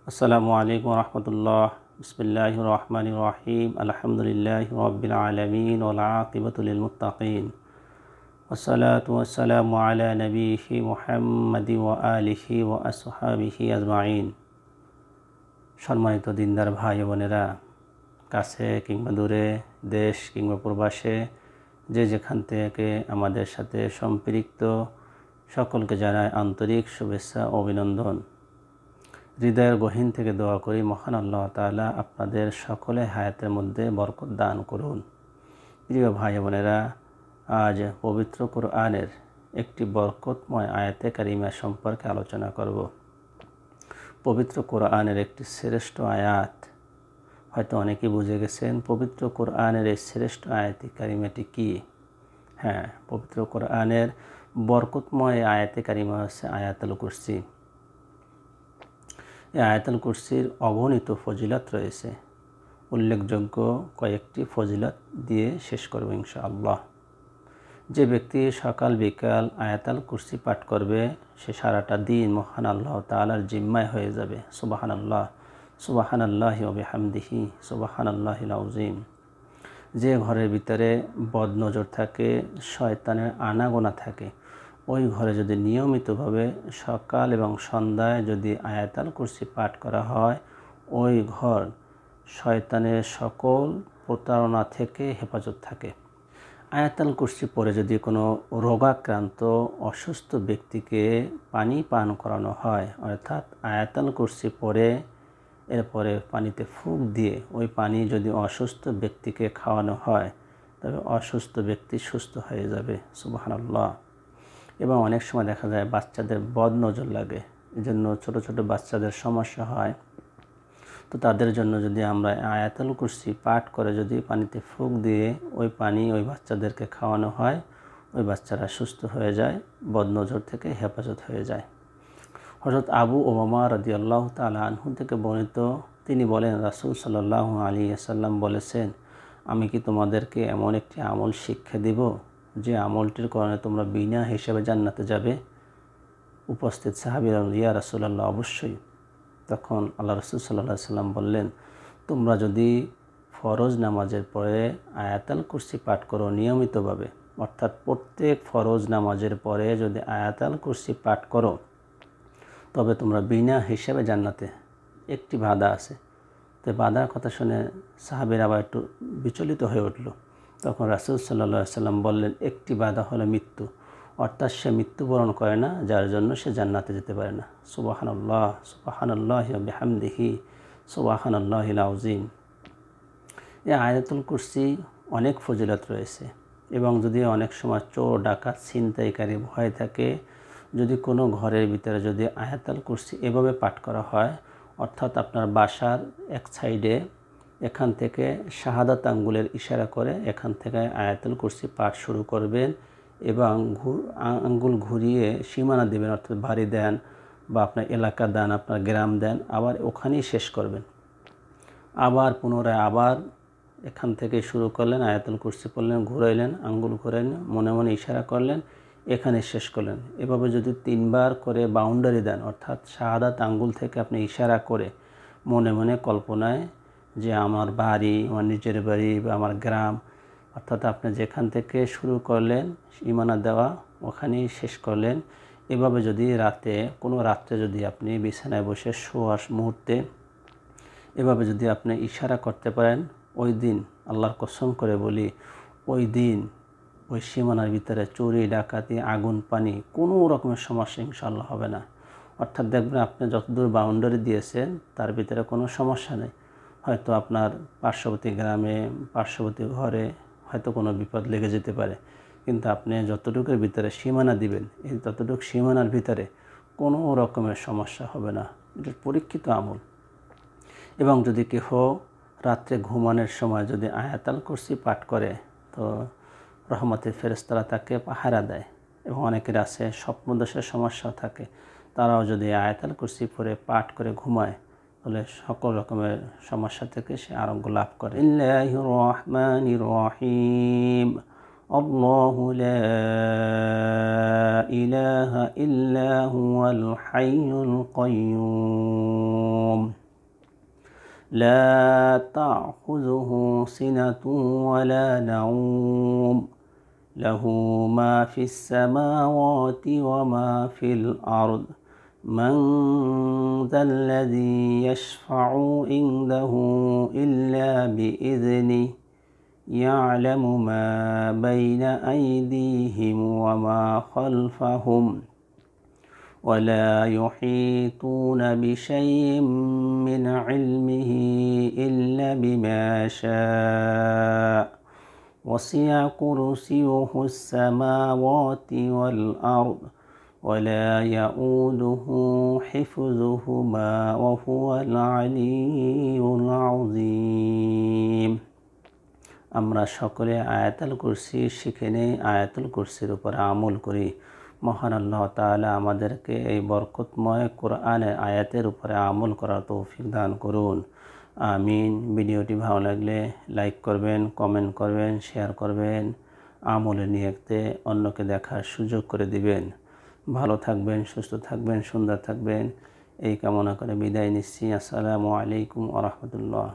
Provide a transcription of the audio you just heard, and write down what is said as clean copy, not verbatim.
আসসালামু আলাইকুম রহমতুল্লাহ। বিসমিল্লাহির রহমানির রহিম। আলহামদুলিল্লাহি রাব্বিল আলামিন ওয়াল আকিবাতু লিল মুত্তাকিন। ওয়াসসালাতু ওয়াসসালামু আলা নবিয়িহি মুহাম্মাদি ওয়া আলিহি ওয়া আসহাবিহি আজমাইন। সম্মানিত দিনদার ভাই বোনেরা, কাছে কিংবা দূরে, দেশ কিংবা প্রবাসে, যে যেখান থেকে আমাদের সাথে সম্পৃক্ত সকলকে জানাই আন্তরিক শুভেচ্ছা ও অভিনন্দন। হৃদয়ের গহীন থেকে দোয়া করি মহান আল্লাহ তাআলা আপনাদের সকলে হায়াতের মধ্যে বরকত দান করুন। প্রিয় ভাই বোনেরা, আজ পবিত্র কোরআনের একটি বরকতময় আয়াতে কারিমা সম্পর্কে আলোচনা করব। পবিত্র কোরআনের একটি শ্রেষ্ঠ আয়াত, হয়তো অনেকেই বুঝে গেছেন পবিত্র কোরআনের এই শ্রেষ্ঠ আয়াতে কারিমাটি কি। হ্যাঁ, পবিত্র কোরআনের বরকতময় আয়াতে কারিমা হচ্ছে আয়াতুল কুরসি। এই আয়াতুল কুরসির অগণিত ফজিলত রয়েছে। উল্লেখযোগ্য কয়েকটি ফজিলত দিয়ে শেষ করব ইনশাআল্লাহ। যে ব্যক্তি সকাল বিকাল আয়াতুল কুরসি পাঠ করবে, সে সারাটা দিন মহান আল্লাহ তাআলার জিম্মায় হয়ে যাবে। সুবহানাল্লাহ, সুবহানাল্লাহি ওয়া বিহামদিহি, সুবহানাল্লাহিল আযীম। যে ঘরের ভিতরে বদনজর থাকে, শয়তানের আনাগোনা থাকে, ওই ঘরে যদি নিয়মিতভাবে সকাল এবং সন্ধ্যায় যদি আয়াতুল কুরসি পাঠ করা হয়, ওই ঘর শয়তানের সকল প্রতারণা থেকে হেফাজত থাকে। আয়াতুল কুরসি পরে যদি কোনো রোগাক্রান্ত অসুস্থ ব্যক্তিকে পানি পান করানো হয়, অর্থাৎ আয়াতুল কুরসি পরে এরপরে পানিতে ফুঁক দিয়ে ওই পানি যদি অসুস্থ ব্যক্তিকে খাওয়ানো হয়, তবে অসুস্থ ব্যক্তি সুস্থ হয়ে যাবে। সুবহানাল্লাহ। এবং অনেক সময় দেখা যায় বাচ্চাদের বদনজর লাগে, এজন্য ছোট ছোট বাচ্চাদের সমস্যা হয়। তো তাদের জন্য যদি আমরা আয়াতুল কুরসি পাঠ করে যদি পানিতে ফুঁক দিয়ে ওই পানি ওই বাচ্চাদেরকে খাওয়ানো হয়, ওই বাচ্চারা সুস্থ হয়ে যায়, বদনজর থেকে হেফাজত হয়ে যায়। হযরত আবু উমামা রাদিয়াল্লাহু তাআলা আনহু থেকে বর্ণিত, তিনি বলেন, রাসূল সাল্লাল্লাহু আলাইহি ওয়াসাল্লাম বলেছেন, আমি কি তোমাদেরকে এমন একটি আমল শিক্ষা দিব যে আমলটির কারণে তোমরা বিনা হিসেবে জান্নাতে যাবে? উপস্থিত সাহাবীরা, ইয়া রাসূলুল্লাহ, অবশ্যই। তখন আল্লাহ রাসূল সাল্লাল্লাহু আলাইহি ওয়াসাল্লাম বললেন, তোমরা যদি ফরজ নামাজের পরে আয়াতুল কুরসি পাঠ করো নিয়মিতভাবে, অর্থাৎ প্রত্যেক ফরজ নামাজের পরে যদি আয়াতুল কুরসি পাঠ করো, তবে তোমরা বিনা হিসেবে জান্নাতে। একটি বাধা আছে। তো বাধার কথা শুনে সাহাবীরা আবার একটু বিচলিত হয়ে উঠল। তখন রাসূল সাল্লাল্লাহু আলাইহি ওয়াসাল্লাম বললেন, একটি বাধা হলো মৃত্যু, অর্থাৎ সে মৃত্যুবরণ করে না, যার জন্য সে জান্নাতে যেতে পারে না। সুবহানাল্লাহ, সুবহানাল্লাহি ওয়া বিহামদিহি, সুবহানাল্লাহিল আযীম। এই আয়াতুল কুরসি অনেক ফজিলত রয়েছে। এবং যদি অনেক সময় চোর ডাকাত ছিনতাইকারী ভয় থাকে, যদি কোনো ঘরের ভিতরে যদি আয়াতুল কুরসি এভাবে পাঠ করা হয়, অর্থাৎ আপনার বাসার এক সাইডে এখান থেকে শাহাদাত আঙ্গুলের ইশারা করে এখান থেকে আয়াতুল কুরসি পাঠ শুরু করবেন এবং আঙ্গুল ঘুরিয়ে সীমানা দেবেন, অর্থাৎ বাড়ি দেন বা আপনার এলাকা দেন, আপনার গ্রাম দেন, আবার ওখানেই শেষ করবেন। আবার পুনরায় আবার এখান থেকে শুরু করলেন, আয়াতুল কুরসি পড়লেন, ঘুরাইলেন, আঙ্গুল ঘুরাইলেন, মনে মনে ইশারা করলেন, এখানে শেষ করলেন। এভাবে যদি 3 বার করে বাউন্ডারি দেন, অর্থাৎ শাহাদাত আঙ্গুল থেকে আপনি ইশারা করে মনে মনে কল্পনায় যে আমার বাড়ি, আমার নিজের বাড়ি বা আমার গ্রাম, অর্থাৎ আপনি যেখান থেকে শুরু করলেন সীমানা দেওয়া ওখানেই শেষ করলেন। এভাবে যদি কোনো রাত্রে যদি আপনি বিছানায় বসে শোয়ার মুহূর্তে এভাবে যদি আপনি ইশারা করতে পারেন, ওই দিন আল্লাহর কসম করে বলি, ওই দিন ওই সীমানার ভিতরে চুরি ডাকাতি আগুন পানি কোনো রকমের সমস্যা ইনশাআল্লাহ হবে না। অর্থাৎ দেখবেন আপনি যতদূর বাউন্ডারি দিয়েছেন তার ভিতরে কোনো সমস্যা নেই। হয়তো আপনার পার্শ্ববর্তী গ্রামে পার্শ্ববর্তী ঘরে হয়তো কোনো বিপদ লেগে যেতে পারে, কিন্তু আপনি যতটুকুর ভিতরে সীমানা দিবেন, এই ততটুকু সীমানার ভিতরে কোনো রকমের সমস্যা হবে না। এটা পরীক্ষিত আমল। এবং যদি কেহ রাত্রে ঘুমানোর সময় যদি আয়াতুল কুরসি পাঠ করে, তো রহমতের ফেরেশতারা তাকে পাহারা দেয়। এবং অনেকের আছে স্বপ্নদোষের সমস্যা থাকে, তারাও যদি আয়াতুল কুরসি পড়ে পাঠ করে ঘুমায়, তাহলে সকল রকমের সমস্যা থেকে সে আরোগ্য লাভ করে। বিসমিল্লাহির রহমানির রহিম। আল্লাহু লা ইলাহা ইল্লা হুয়াল হাইয়ুল কাইয়্যুম। لا تأخذه سنة ولا نوم له ما في السماوات وما في الأرض من ذا الذي يشفع عنده إلا بإذنه يعلم ما بين أيديهم وما خلفهم ولا يحيطون بشيء من علمه إلا بما شاء وسع كرسيه السماوات والأرض ولا يؤوده حفظهما وهو العلي العظيم। আমরা সকলে আয়াতুল কুরসি শিখে নেই, আয়াতুল কুরসির উপর আমল করি। মহান আল্লাহ তাআলা আমাদেরকে এই বরকতময় কোরআনের আয়াতের উপরে আমল করার তৌফিক দান করুন, আমিন। ভিডিওটি ভালো লাগলে লাইক করবেন, কমেন্ট করবেন, শেয়ার করবেন, আমলের নিয়তে অন্যকে দেখার সুযোগ করে দিবেন। ভালো থাকবেন, সুস্থ থাকবেন, সুন্দর থাকবেন, এই কামনা করে বিদায় নিচ্ছি। আসসালামু আলাইকুম ওয়া রাহমাতুল্লাহ।